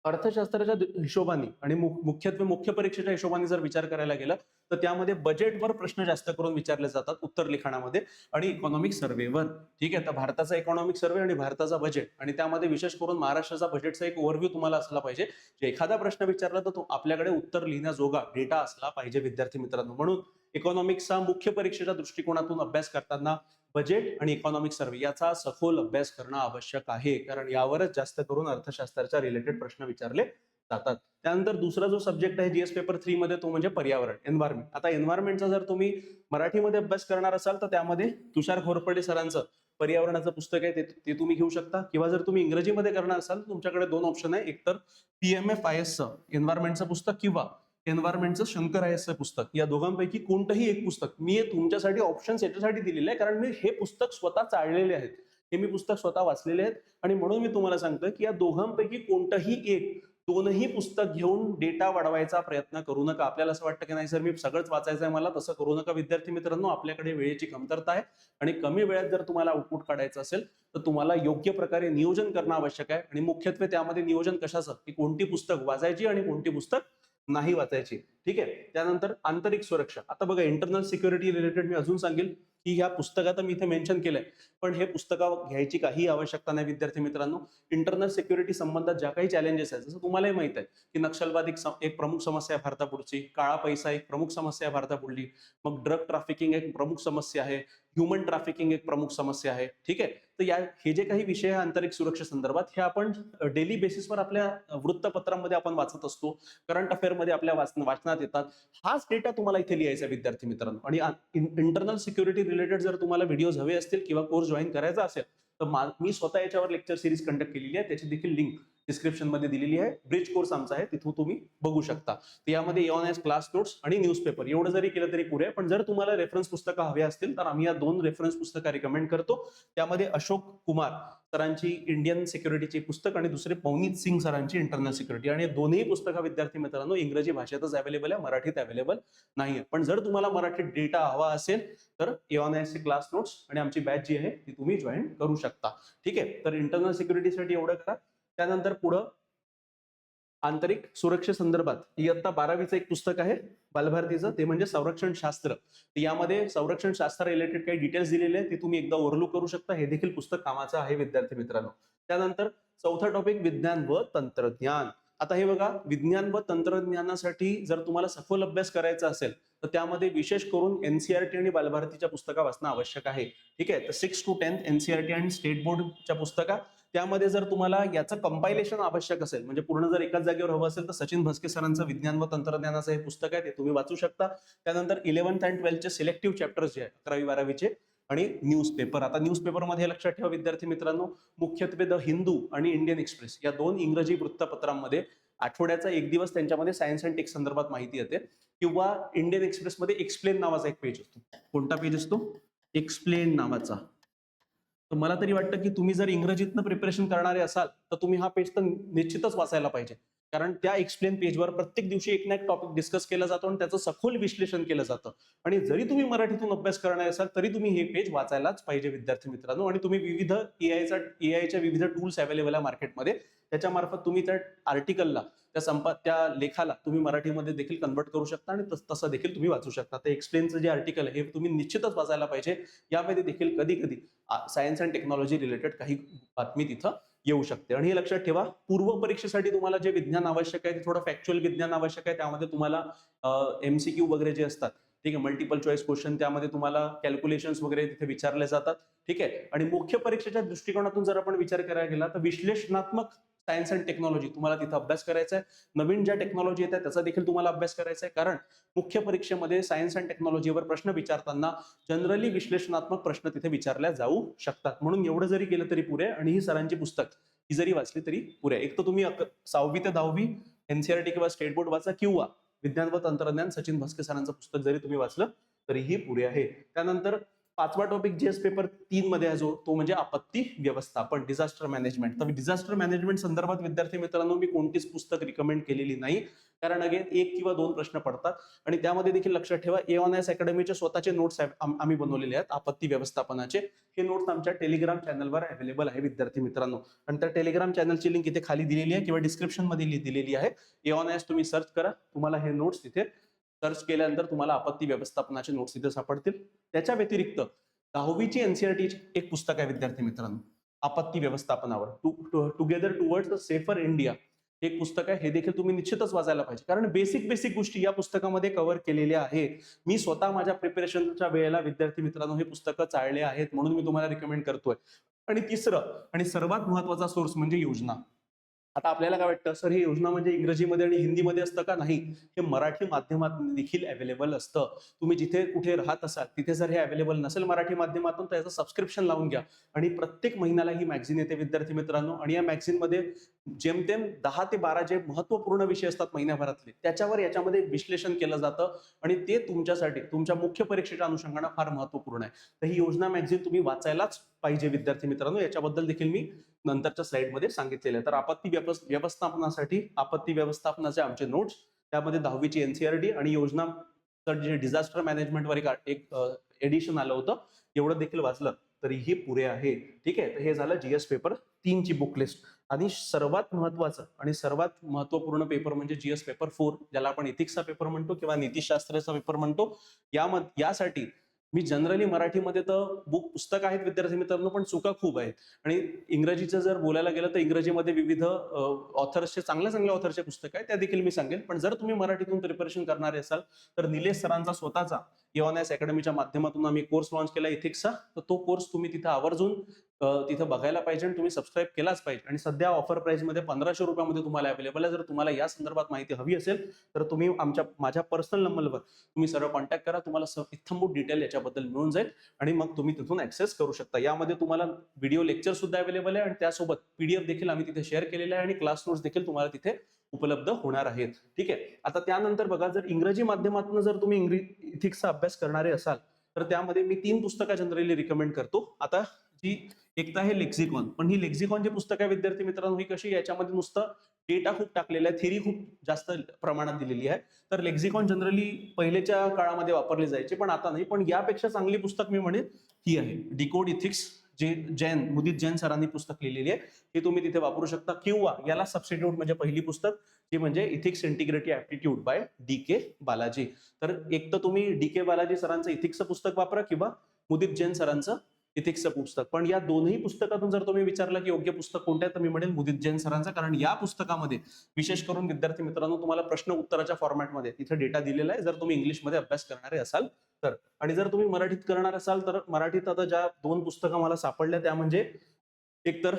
अर्थशास्त्राच्या हिशोबाने आणि मुख्यत्वे मुख्य परीक्षेच्या हिशोबाने जर विचार करायला गेला तर त्यामध्ये बजेटवर प्रश्न जास्त करून विचारले जातात उत्तर लिखाणामध्ये, आणि इकॉनॉमिक सर्व्हेवर. ठीक आहे. तर भारताचा इकॉनॉमिक सर्व्हे आणि भारताचा बजेट, आणि त्यामध्ये विशेष करून महाराष्ट्राचा बजेटचा एक ओव्हरव्ह्यू तुम्हाला असला पाहिजे. जे एखादा प्रश्न विचारला तर तो आपल्याकडे उत्तर लिहिण्याजोगा डेटा असला पाहिजे विद्यार्थी मित्रांनो. म्हणून इकॉनॉमिक्सचा मुख्य परीक्षेच्या दृष्टिकोनातून अभ्यास करताना बजेट आणि इकॉनॉमिक सर्व्हे याचा सखोल अभ्यास करणं आवश्यक आहे, कारण यावरच जास्त करून अर्थशास्त्राच्या रिलेटेड प्रश्न विचारले जातात. त्यानंतर दुसरा जो सब्जेक्ट आहे जीएस पेपर 3 मध्ये तो म्हणजे पर्यावरण, एन्व्हायरमेंट. आता एन्व्हायरमेंटचा जर तुम्ही मराठीमध्ये अभ्यास करणार असाल तर त्यामध्ये तुषार घोरपडे सरांचं पर्यावरणाचं पुस्तक आहे, ते तुम्ही घेऊ शकता. किंवा जर तुम्ही इंग्रजीमध्ये करणार असाल तर तुमच्याकडे 2 ऑप्शन आहे, एक तर PMFISचं एन्व्हायरमेंटचं पुस्तक किंवा एन्व्हायरमेंटचं शंकर आयसचं पुस्तक. या दोघांपैकी कोणतंही एक पुस्तक, मी तुमच्यासाठी ऑप्शन्स याच्यासाठी दिलेले आहे कारण मी हे पुस्तक स्वतः चाळलेले आहेत, हे मी पुस्तक स्वतः वाचलेले आहेत, आणि म्हणून मी तुम्हाला सांगतो की या दोघांपैकी कोणतंही एक, दोनही पुस्तक घेऊन डेटा वाढवायचा प्रयत्न करू नका. आपल्याला असं वाटतं की नाही सर मी सगळंच वाचायचं आहे मला, तसं करू नका विद्यार्थी मित्रांनो. आपल्याकडे वेळेची कमतरता आहे, आणि कमी वेळात जर तुम्हाला आउटपुट काढायचं असेल तर तुम्हाला योग्य प्रकारे नियोजन करणं आवश्यक आहे. आणि मुख्यत्वे त्यामध्ये नियोजन कशाचं, की कोणती पुस्तक वाचायची आणि कोणती पुस्तक नाही वाचायची. ठीक आहे. त्यानंतर आंतरिक सुरक्षा. आता बघा, इंटरनल सिक्युरिटी रिलेटेड मी अजून सांगेल की ह्या पुस्तकात मी इथे मेन्शन केलंय, पण हे पुस्तक घ्यायची काही आवश्यकता नाही विद्यार्थी मित्रांनो. इंटरनल सिक्युरिटी संबंधात ज्या काही चॅलेंजेस आहेत, जसं तुम्हालाही माहित आहे की नक्षलवाद एक प्रमुख समस्या आहे भारतापुढची, काळा पैसा एक प्रमुख समस्या आहे भारतापुढली, मग ड्रग ट्रॅफिकिंग एक प्रमुख समस्या आहे, ह्युमन ट्रॅफिकिंग एक प्रमुख समस्या आहे. ठीक आहे. तर हे जे काही विषय आहे आंतरिक सुरक्षा संदर्भात, हे आपण डेली बेसिसवर आपल्या वृत्तपत्रांमध्ये आपण वाचत असतो, करंट अफेअरमध्ये आपल्या वाचनात येतात. हाच डेटा तुम्हाला इथे लिहायचा विद्यार्थी मित्रांनो. आणि इंटरनल सिक्युरिटी रिलेटेड जर तुम्हाला व्हिडिओज हवे असतील किंवा कोर्स जॉईन करायचा असेल तर मी स्वतः याच्यावर लेक्चर सिरीज कंडक्ट केलेली आहे, त्याची देखील लिंक डिस्क्रिप्शन मध्ये दिलेली आहे. ब्रिज कोर्स आमचा आहे, तिथून तुम्ही बघू शकता. तर यामध्ये एओनायस क्लास नोट्स आणि न्यूजपेपर एवढं जरी केलं तरी पुरे. पण जर तुम्हाला रेफरन्स पुस्तकं हवे असतील तर आम्ही या 2 रेफरन्स पुस्तकं रिकमेंड करतो. त्यामध्ये अशोक कुमार सरांची इंडियन सिक्युरिटीची पुस्तक आणि दुसरे पवनीत सिंग सरांची इंटरनल सिक्युरिटी. आणि दोन्ही पुस्तकं विद्यार्थी मित्रांनो इंग्रजी भाषेतच अवेलेबल आहे, मराठीत अवेलेबल नाहीये. पण जर तुम्हाला मराठीत डेटा हवा असेल तर एओनायसचे क्लास नोट्स आणि आमची बॅच जी आहे ती तुम्ही जॉईन करू शकता. ठीक आहे. तर इंटरनल सिक्युरिटीसाठी एवढं करा. त्यानंतर पुढं आंतरिक सुरक्षेसंदर्भात इयत्ता 12वीचं एक पुस्तक आहे बालभारतीचं, ते म्हणजे संरक्षण शास्त्र. यामध्ये संरक्षण शास्त्र रिलेटेड काही डिटेल्स दिलेले आहेत, ते तुम्ही एकदा ओव्हरलुक करू शकता. हे देखील पुस्तक कामाचं आहे विद्यार्थी मित्रांनो. त्यानंतर चौथा टॉपिक विज्ञान व तंत्रज्ञान. आता हे बघा, विज्ञान व तंत्रज्ञानासाठी जर तुम्हाला सखोल अभ्यास करायचा असेल तर त्यामध्ये विशेष करून एनसीईआरटी आणि बालभारतीच्या पुस्तका वाचणं आवश्यक आहे. ठीक आहे, तर 6 to 10 एनसीईआरटी आणि स्टेट बोर्डच्या पुस्तका. त्यामध्ये जर तुम्हाला याचं कंपायलेशन आवश्यक असेल, म्हणजे पूर्ण जर एकाच जागेवर हवं असेल, तर सचिन भस्के सरांचं विज्ञान व तंत्रज्ञानाचं हे पुस्तक आहे, ते तुम्ही वाचू शकता. त्यानंतर 11th and 12th चे सिलेक्टिव्ह चॅप्टर्स जे आहेत 11वी 12वीचे, आणि न्यूजपेपर. आता न्यूजपेपरमध्ये लक्षात ठेवा विद्यार्थी मित्रांनो, मुख्यत्वे द हिंदू आणि इंडियन एक्सप्रेस या 2 इंग्रजी वृत्तपत्रांमध्ये आठवड्याचा एक दिवस त्यांच्यामध्ये सायन्स अँड टेक संदर्भात माहिती येते. किंवा इंडियन एक्सप्रेसमध्ये एक्सप्लेन नावाचा एक पेज असतो. कोणता पेज असतो? एक्सप्लेन नावाचा. तर मला तरी वाटतं की तुम्ही जर इंग्रजीतनं प्रिपरेशन करणारे असाल तर तुम्ही हा पेज तर निश्चितच वाचायला पाहिजे, कारण त्या एक्सप्लेन पेजवर प्रत्येक दिवशी एक ना एक टॉपिक डिस्कस केला जातो आणि त्याचं सखोल विश्लेषण केलं जातं. आणि जरी तुम्ही मराठीतून अभ्यास करणार असाल तरी तुम्ही हे पेज वाचायलाच पाहिजे विद्यार्थी मित्रांनो. आणि तुम्ही विविध एआयच्या विविध टूल्स अवेलेबल आहे मार्केटमध्ये, त्याच्या मार्फत तुम्ही त्या आर्टिकलला, त्या लेखाला तुम्ही मराठीमध्ये देखील कन्वर्ट करू शकता आणि तसं देखील तुम्ही वाचू शकता. तर एक्सप्लेनचं जे आर्टिकल आहे हे तुम्ही निश्चितच वाचायला पाहिजे. यामध्ये देखील कधी कधी सायन्स अँड टेक्नॉलॉजी रिलेटेड काही बातमी तिथं येऊ शकते. आणि हे लक्षात ठेवा, पूर्व परीक्षेसाठी तुम्हाला जे विज्ञान आवश्यक आहे ते थोडं फॅक्च्युअल विज्ञान आवश्यक आहे. त्यामध्ये तुम्हाला एमसीक्यू वगैरे जे असतात, ठीक आहे, मल्टिपल चॉईस क्वेश्चन, त्यामध्ये तुम्हाला कॅल्क्युलेशन्स वगैरे तिथे विचारले जातात. ठीक आहे, आणि मुख्य परीक्षेच्या दृष्टिकोनातून जर आपण विचार करायला गेला तर विश्लेषणात्मक सायन्स अँड टेक्नॉलॉजी तुम्हाला तिथं अभ्यास करायचा आहे. नवीन ज्या टेक्नॉलॉजी येतात त्याचा देखील तुम्हाला अभ्यास करायचा आहे, कारण मुख्य परीक्षेमध्ये सायन्स अँड टेक्नॉलॉजीवर प्रश्न विचारताना जनरली विश्लेषणात्मक प्रश्न तिथे विचारल्या जाऊ शकतात. म्हणून एवढं जरी केलं तरी पुरे, आणि ही सरांची पुस्तक ही जरी वाचली तरी पुरे. एक तर तुम्ही 6वी ते 10वी एनसीईआरटी किंवा स्टेट बोर्ड वाचा, किंवा विज्ञान व तंत्रज्ञान सचिन भस्के सरांचं पुस्तक जरी तुम्ही वाचलं तरीही पुरे आहे. त्यानंतर 5वा टॉपिक जीएस पेपर 3 मध्ये आहे जो, तो म्हणजे आपत्ती व्यवस्थापन, डिझास्टर मॅनेजमेंट. तर डिझास्टर मॅनेजमेंट संदर्भात विद्यार्थी मित्रांनो मी कोणतीच पुस्तक रिकमेंड केलेली नाही, कारण अगेन 1 किंवा 2 प्रश्न पडतात. आणि त्यामध्ये देखील लक्षात ठेवा, A1S अकॅडमीचे स्वतःचे नोट्स आम्ही बनवलेले आहेत आपत्ती व्यवस्थापनाचे. हे नोट्स आमच्या टेलिग्राम चॅनलवर अवेलेबल आहे विद्यार्थी मित्रांनो, आणि त्या टेलिग्राम चॅनलची लिंक इथे खाली दिलेली आहे किंवा डिस्क्रिप्शन मध्ये दिलेली आहे. A1S तुम्ही सर्च करा, तुम्हाला हे नोट्स तिथे सर्च केल्यानंतर तुम्हाला आपत्ती व्यवस्थापनाचे नोट्स तिथे सापडतील. त्याच्या व्यतिरिक्त 10वीची एनसीईआरटीची एक पुस्तक आहे विद्यार्थी मित्रांनो, आपत्ती व्यवस्थापनावर, together towards a safer India. एक पुस्तक आहे, हे देखील तुम्ही निश्चितच वाचायला पाहिजे, कारण बेसिक गोष्टी या पुस्तकामध्ये कव्हर केलेल्या आहेत. मी स्वतः माझ्या प्रिपरेशनच्या वेळेला विद्यार्थी मित्रांनो हे पुस्तकं चाळले आहेत, म्हणून मी तुम्हाला रिकमेंड करतोय. आणि तिसरं आणि सर्वात महत्वाचा सोर्स म्हणजे योजना. आता आपल्याला काय वाटतं, सर ही योजना म्हणजे इंग्रजीमध्ये आणि हिंदीमध्ये असतं का? नाही, हे मराठी माध्यमात देखील अवेलेबल असतं. तुम्ही जिथे कुठे राहत असाल तिथे जर हे अवेलेबल नसेल मराठी माध्यमातून, तर याचं सबस्क्रिप्शन लावून घ्या. आणि प्रत्येक महिन्याला ही मॅगझिन येते विद्यार्थी मित्रांनो, आणि या मॅगझिनमध्ये जेमतेम 10 ते 12 जे महत्वपूर्ण विषय असतात महिन्याभरातले, त्याच्यावर याच्यामध्ये विश्लेषण केलं जातं, आणि ते तुमच्यासाठी तुमच्या मुख्य परीक्षेच्या अनुषंगाने फार महत्वपूर्ण आहे. तर ही योजना मॅगझिन तुम्ही वाचायलाच पाहिजे विद्यार्थी मित्रांनो. याच्याबद्दल देखील मी नंतरच्या स्लाइडमध्ये सांगितलेलं आहे. तर आपत्ती व्यवस्थापनाचे आमचे नोट्स, त्यामध्ये 10वीची एनसीईआरटी आणि योजना जे डिझास्टर मॅनेजमेंटवर एक एडिशन आलं होतं, एवढं देखील वाचलं तरीही पुरे आहे. ठीक आहे, तर हे झालं जीएस पेपर 3 ची बुक लिस्ट. आणि सर्वात महत्वाचं आणि सर्वात महत्वपूर्ण पेपर म्हणजे जीएस पेपर 4, ज्याला आपण इथिक्सचा पेपर म्हणतो किंवा नीतिशास्त्राचा पेपर म्हणतो. यासाठी मी जनरली मराठीमध्ये तर पुस्तक आहेत विद्यार्थी मित्रांनो, पण चुका खूप आहेत. आणि इंग्रजीचं जर बोलायला गेलं तर इंग्रजीमध्ये विविध ऑथर्सचे, चांगल्या ऑथरचे पुस्तक आहेत, त्या देखील मी सांगेल. पण जर तुम्ही मराठीतून प्रिपरेशन करणारे असाल तर निलेश सरांचा स्वतःचा A1S अकॅडमीच्या माध्यमातून आम्ही कोर्स लॉन्च केला इथिक्सचा. तर तो कोर्स तुम्ही तिथे आवर्जून तिथं बघायला पाहिजे आणि तुम्ही सबस्क्राईब केलाच पाहिजे. आणि सध्या ऑफर प्राइस मध्ये 1500 रुपयामध्ये तुम्हाला अवेलेबल आहे. जर तुम्हाला या संदर्भात माहिती हवी असेल तर तुम्ही माझ्या पर्सनल नंबरवर तुम्ही सरळ कॉन्टॅक्ट करा, तुम्हाला इत्थंभूत डिटेल याच्याबद्दल मिळून जाईल आणि मग तुम्ही तिथून ऍक्सेस करू शकता. यामध्ये तुम्हाला व्हिडिओ लेक्चर सुद्धा अवेलेबल आहे आणि त्यासोबत PDF देखील आम्ही तिथे शेअर केलेला आहे आणि क्लास नोट्स देखील तुम्हाला तिथे उपलब्ध होणार आहेत. ठीक आहे, आता त्यानंतर बघा, जर इंग्रजी माध्यमातून जर तुम्ही इथिक्सचा अभ्यास करणारे असाल तर त्यामध्ये मी 3 पुस्तकं जनरली रिकमेंड करतो. आता जी एक तर आहे लेक्झिकॉन, पण ही लेक्झिकॉन जी पुस्तक आहे विद्यार्थी मित्रांनो, ही कशी, याच्यामध्ये नुसतं डेटा खूप टाकलेला आहे, थेरी खूप जास्त प्रमाणात दिलेली आहे. तर लेक्झिकॉन जनरली पहिलेच्या काळामध्ये वापरले जायचे, पण आता नाही. पण यापेक्षा चांगली पुस्तक मी म्हणेन ही आहे, डिकोड इथिक्स जे मुदित जैन सरांनी पुस्तक लिहिलेली आहे ती तुम्ही तिथे वापरू शकता, किंवा याला सबस्टिट्यूट म्हणजे पहिली पुस्तक जी म्हणजे ethics integrity aptitude by DK Balaji. तर एक तर तुम्ही DK बालाजी सरांचं इथिक्सचं पुस्तक वापरा किंवा मुदित जैन सरांचं इथिक्सचं पुस्तक. पण या दोनही पुस्तकातून जर तुम्ही विचारलं की योग्य पुस्तक कोणतं आहे, तर मी म्हणेन मुदित जैन सरांचं, कारण या पुस्तकामध्ये विशेष करून विद्यार्थी मित्रांनो तुम्हाला प्रश्न उत्तराच्या फॉर्मॅटमध्ये तिथे डेटा दिलेला आहे, जर तुम्ही इंग्लिशमध्ये अभ्यास करणारे असाल तर. आणि जर तुम्ही मराठीत करणार असाल तर मराठीत आता ज्या 2 पुस्तकं मला सापडल्या त्या म्हणजे एक तर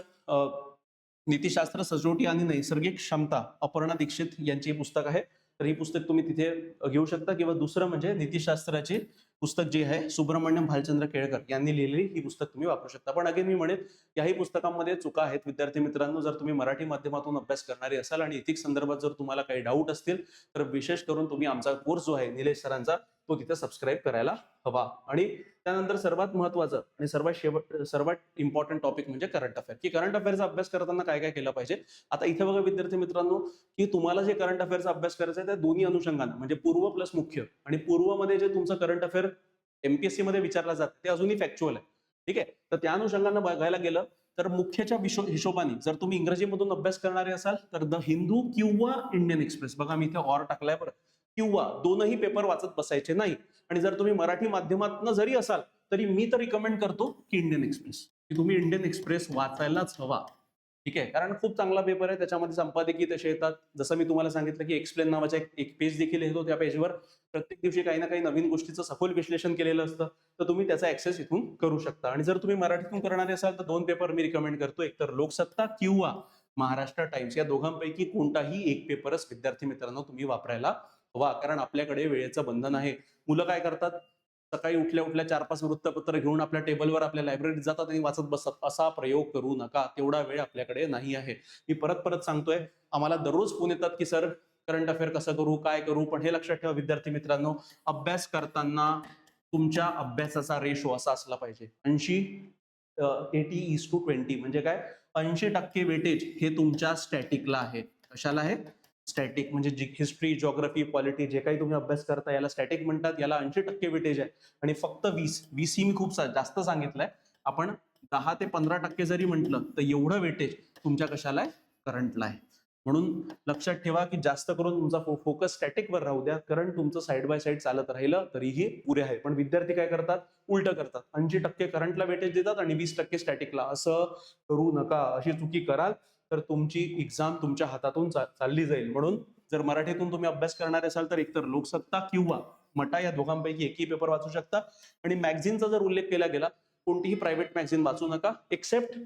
नीतिशास्त्र सचोटी आणि नैसर्गिक क्षमता, अपर्णा दीक्षित यांची हे पुस्तक आहे, तर ही पुस्तक तुम्ही तिथे घेऊ शकता. किंवा दुसरं म्हणजे नीतिशास्त्राची पुस्तक जे आहे सुब्रमण्यम भालचंद्र केळकर यांनी लिहिलेली ही पुस्तक तुम्ही वापरू शकता. पण अगेन मी म्हणेन याही पुस्तकांमध्ये चुका आहेत विद्यार्थी मित्रांनो. जर तुम्ही मराठी माध्यमातून अभ्यास करणारे असाल आणि इथिक्स संदर्भात जर तुम्हाला काही डाऊट असतील तर विशेष करून तुम्ही आमचा कोर्स जो आहे निलेश सरांचा तो तिथे सबस्क्राईब करायला हवा. आणि त्यानंतर सर्वात महत्वाचं आणि सर्वात इम्पॉर्टंट टॉपिक म्हणजे करंट अफेअर, की करंट अफेअरचा अभ्यास करताना काय काय केलं पाहिजे. आता इथे बघा विद्यार्थी मित्रांनो की तुम्हाला जे करंट अफेअरचा अभ्यास करायचा आहे त्या दोन्ही अनुषंगाने म्हणजे पूर्व प्लस मुख्य, आणि पूर्वमध्ये जे तुमचं करंट अफेअर MPSC मध्ये विचारला जातं ते अजूनही फॅक्च्युअल आहे, ठीक आहे. तर त्या अनुषंगाने बघायला गेलं तर मुख्यच्या हिशोबाने जर तुम्ही इंग्रजीमधून अभ्यास करणारे असाल तर द हिंदू किंवा इंडियन एक्सप्रेस, बघा मी इथे ऑर टाकलाय बरं, किंवा दोनही पेपर वाचत बसायचे नाही. आणि जर तुम्ही मराठी माध्यमातून जरी असाल तरी मी तर रिकमेंड करतो की इंडियन एक्सप्रेस, की तुम्ही इंडियन एक्सप्रेस वाचायलाच हवा, ठीक आहे. कारण खूप चांगला पेपर आहे, त्याच्यामध्ये संपादकीय तसे येतात. जसं मी तुम्हाला सांगितलं की एक्सप्लेन नावाचा एक पेज देखील येतो, त्या पेजवर प्रत्येक दिवशी काही ना काही नवीन गोष्टीचं सखोल विश्लेषण केलेलं असतं, तर तुम्ही त्याचा ऍक्सेस इथून करू शकता. आणि जर तुम्ही मराठीतून करणारे असाल तर 2 पेपर मी रिकमेंड करतो, एक तर लोकसत्ता किंवा महाराष्ट्र टाइम्स, या दोघांपैकी कोणताही एक पेपरच विद्यार्थी मित्रांनो तुम्ही वापरायला हवा. कारण आपल्याकडे वेळेचं बंधन आहे. मुलं काय करतात, सकाळी उठल्या उठल्या 4-5 वृत्तपत्र घेऊन आपल्या टेबलवर आपल्या लायब्ररीत जातात आणि वाचत बसतात. असा प्रयोग करू नका, तेवढा वेळ आपल्याकडे नाही आहे. मी परत परत सांगतोय, आम्हाला दररोज फोन येतात की सर करंट अफेअर कसं करू, काय करू. पण हे लक्षात ठेवा विद्यार्थी मित्रांनो, अभ्यास करताना तुमच्या अभ्यासाचा रेशो असा असला पाहिजे 80:20, म्हणजे काय 80% वेटेज हे तुमच्या स्टॅटिकला आहे. कशाला आहे? स्टॅटिक, म्हणजे हिस्ट्री, जिओग्राफी, पॉलिटी जे काही तुम्ही अभ्यास करता याला स्टॅटिक म्हणतात. याला 80% वेटेज आहे. आणि फक्त 20 ही मी खूप जास्त सांगितलंय, आपण 10 ते 15% जरी म्हटलं तर एवढं वेटेज तुमच्या कशाला आहे? करंटला आहे. म्हणून लक्षात ठेवा की जास्त करून तुमचा फोकस स्टॅटिकवर राहू द्या, करंट तुमचं साईड बाय साईड चालत राहिलं तरीही पुरे आहे. पण विद्यार्थी काय करतात, उलट करतात, 80% करंटला वेटेज देतात आणि 20% स्टॅटिकला. असं करू नका. अशी चुकी कराल तर तुमची एक्झाम तुमच्या हातातून चालली जाईल. म्हणून जर मराठीतून तुम्ही अभ्यास करणारे असाल तर एकतर लोकसत्ता किंवा मटा या दोघांपैकी एकही पेपर वाचू शकता. आणि मॅगझिनचा जर उल्लेख केला गेला, कोणतीही प्रायव्हेट मॅगझिन वाचू नका, एक्सेप्ट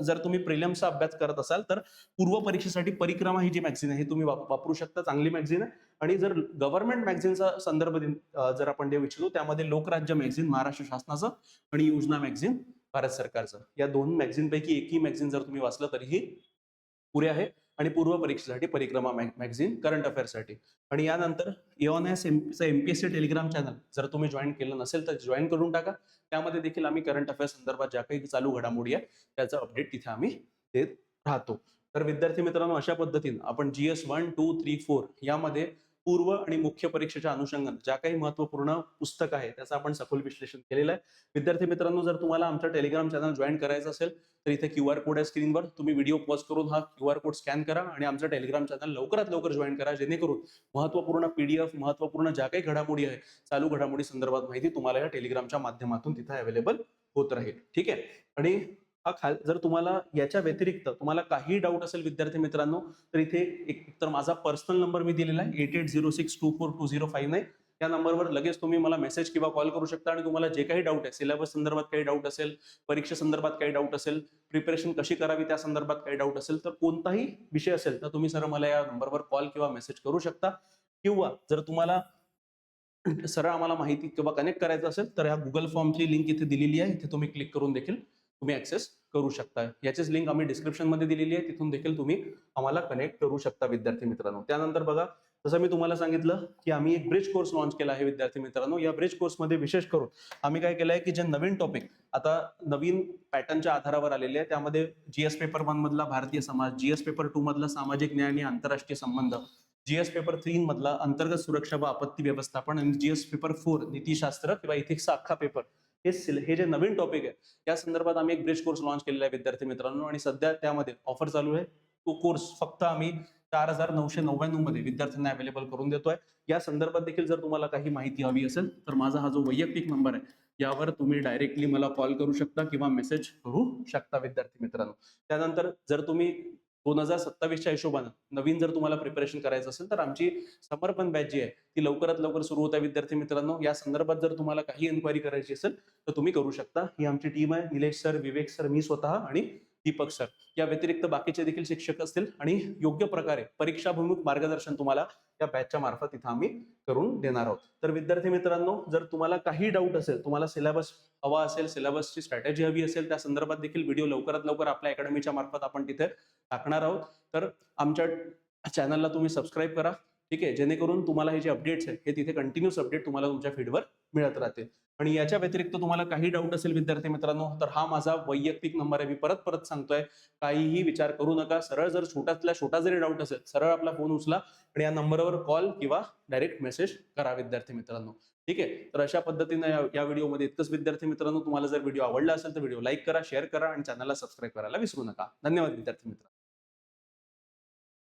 जर तुम्ही प्रिलिम्सचा अभ्यास करत असाल तर पूर्व परीक्षेसाठी परिक्रमा ही जी मॅगझिन आहे हे तुम्ही वापरू शकता, चांगली मॅगझिन आहे. आणि जर गव्हर्नमेंट मॅगझिनचा संदर्भ जर आपण देऊ इच्छितो, त्यामध्ये लोकराज्य मॅगझिन महाराष्ट्र शासनाचं आणि योजना मॅगझिन भारत सरकारचं, या 2 मॅगझिन पैकी एकही मॅगझिन जर तुम्ही वाचलं तरीही पुरे आहे. आणि पूर्व परीक्षेसाठी परिक्रमा मॅगझिन, करंट अफेअरसाठी. आणि यानंतर EONS MPSC टेलिग्राम चॅनल जर तुम्ही जॉईन केलं नसेल तर जॉईन करून टाका. त्यामध्ये देखील आम्ही करंट अफेअर संदर्भात ज्या काही चालू घडामोडी आहे त्याचं अपडेट तिथे आम्ही देत राहतो. तर विद्यार्थी मित्रांनो, अशा पद्धतीने आपण GS 1, 2, 3, 4 यामध्ये पूर्व आणि मुख्य परीक्षेच्या अनुषंगाने ज्या काही महत्वपूर्ण पुस्तक आहे त्याचं आपण सखोल विश्लेषण केलेलं आहे. विद्यार्थी मित्रांनो, जर तुम्हाला आमच्या टेलिग्राम चॅनल जॉईन करायचं असेल तर इथे QR कोड आहे स्क्रीनवर, तुम्ही व्हिडिओ पॉज करून हा QR कोड स्कॅन करा आणि आमचं टेलिग्राम चॅनल लवकरात लवकर जॉईन करा, जेणेकरून महत्वपूर्ण PDF, महत्वपूर्ण ज्या काही घडामोडी आहे, चालू घडामोडी संदर्भात माहिती तुम्हाला या टेलिग्रामच्या माध्यमातून तिथे अवेलेबल होत राहील, ठीक आहे. आणि जर तुम्हाला याच्या व्यतिरिक्त तुम्हाला काही डाऊट असेल विद्यार्थी मित्रांनो, तर इथे एक तर माझा पर्सनल नंबर मी दिलेला आहे 8806242059. या नंबरवर लगेच तुम्ही मला मेसेज किंवा कॉल करू शकता आणि तुम्हाला जे काही डाऊट आहे, सिलेबस संदर्भात काही डाऊट असेल, परीक्षे संदर्भात काही डाऊट असेल, प्रिपरेशन कशी करावी त्या संदर्भात काही डाऊट असेल, तर कोणताही विषय असेल तर तुम्ही सर मला या नंबरवर कॉल किंवा मेसेज करू शकता. किंवा जर तुम्हाला सरळ आम्हाला माहिती किंवा कनेक्ट करायचं असेल तर या गुगल फॉर्मची लिंक इथे दिलेली आहे, इथे तुम्ही क्लिक करून देखील तुम्ही ऍक्सेस करू शकता. याचीच लिंक आम्ही डिस्क्रिप्शन मध्ये दिलेली आहे, तिथून देखील तुम्ही आम्हाला कनेक्ट करू शकता विद्यार्थी मित्रांनो. त्यानंतर बघा, जसं मी तुम्हाला सांगितलं की आम्ही एक ब्रिज कोर्स लॉन्च केला आहे विद्यार्थी मित्रांनो. या ब्रिज कोर्समध्ये विशेष करून आम्ही काय केलंय की जे नवीन टॉपिक आता नवीन पॅटर्नच्या आधारावर आलेले आहे, त्यामध्ये GS पेपर 1 मधला भारतीय समाज, GS पेपर 2 मधला सामाजिक न्याय आणि आंतरराष्ट्रीय संबंध, GS पेपर 3 मधला अंतर्गत सुरक्षा व आपत्ती व्यवस्थापन आणि GS पेपर 4 नीतीशास्त्र किंवा इथिक्सचा अख्खा पेपर हे जे नवीन टॉपिक आहे या संदर्भात आम्ही एक ब्रिज कोर्स लॉन्च केलेला आहे विद्यार्थी मित्रांनो, आणि सध्या त्यामध्ये ऑफर चालू आहे. तो कोर्स फक्त आम्ही 4,999 मध्ये विद्यार्थ्यांना अवेलेबल करून देतोय. या संदर्भात देखील जर तुम्हाला काही माहिती हवी असेल तर माझा हा जो वैयक्तिक नंबर आहे यावर तुम्ही डायरेक्टली मला कॉल करू शकता किंवा मेसेज करू शकता विद्यार्थी मित्रांनो. त्यानंतर जर तुम्ही 2027च्या हिशोबानं नवीन जर तुम्हाला प्रिपरेशन करायचं असेल तर आमची समर्पण बॅच जी आहे ती लवकरात लवकर सुरू होत आहे विद्यार्थी मित्रांनो. या संदर्भात जर तुम्हाला काही इन्क्वायरी करायची असेल तर तुम्ही करू शकता. ही आमची टीम आहे, निलेश सर, विवेक सर, मी स्वतः आणि दीपक सर. या व्यतिरिक्त बाकीचे देखील शिक्षक असतील आणि योग्य प्रकारे परीक्षाभिमुख मार्गदर्शन तुम्हाला या बॅचच्या मार्फत इथं आम्ही करून देणार आहोत. तर विद्यार्थी मित्रांनो, जर तुम्हाला काही डाऊट असेल, तुम्हाला सिलेबस हवा असेल, सिलेबसची स्ट्रॅटेजी हवी असेल, त्या संदर्भात देखील व्हिडिओ लवकरात लवकर आपल्या अकॅडमीच्या मार्फत आपण तिथे टाकणार आहोत. तर आमच्या चॅनलला तुम्ही सबस्क्राईब करा, ठीक आहे, जेणेकरून तुम्हाला हे जे अपडेट्स आहेत हे तिथे कंटिन्यूस अपडेट तुम्हाला तुमच्या फीडवर मिळत राहतील. आणि याच्या व्यतिरिक्त तुम्हाला काही डाऊट असेल विद्यार्थी मित्रांनो तर हा माझा वैयक्तिक नंबर आहे. मी परत परत सांगतोय, काहीही विचार करू नका. सरळ जर छोट्यातल्या छोटा जरी डाऊट असेल, सरळ आपला फोन उचला आणि या नंबरवर कॉल किंवा डायरेक्ट मेसेज करा विद्यार्थी मित्रांनो. ठीक आहे. तर अशा पद्धतीने या व्हिडिओमध्ये इतकंच विद्यार्थी मित्रांनो. तुम्हाला जर व्हिडिओ आवडला असेल तर व्हिडिओ लाईक करा, शेअर करा आणि चॅनलला सबस्क्राईब करायला विसरू नका. धन्यवाद विद्यार्थी मित्रांनो.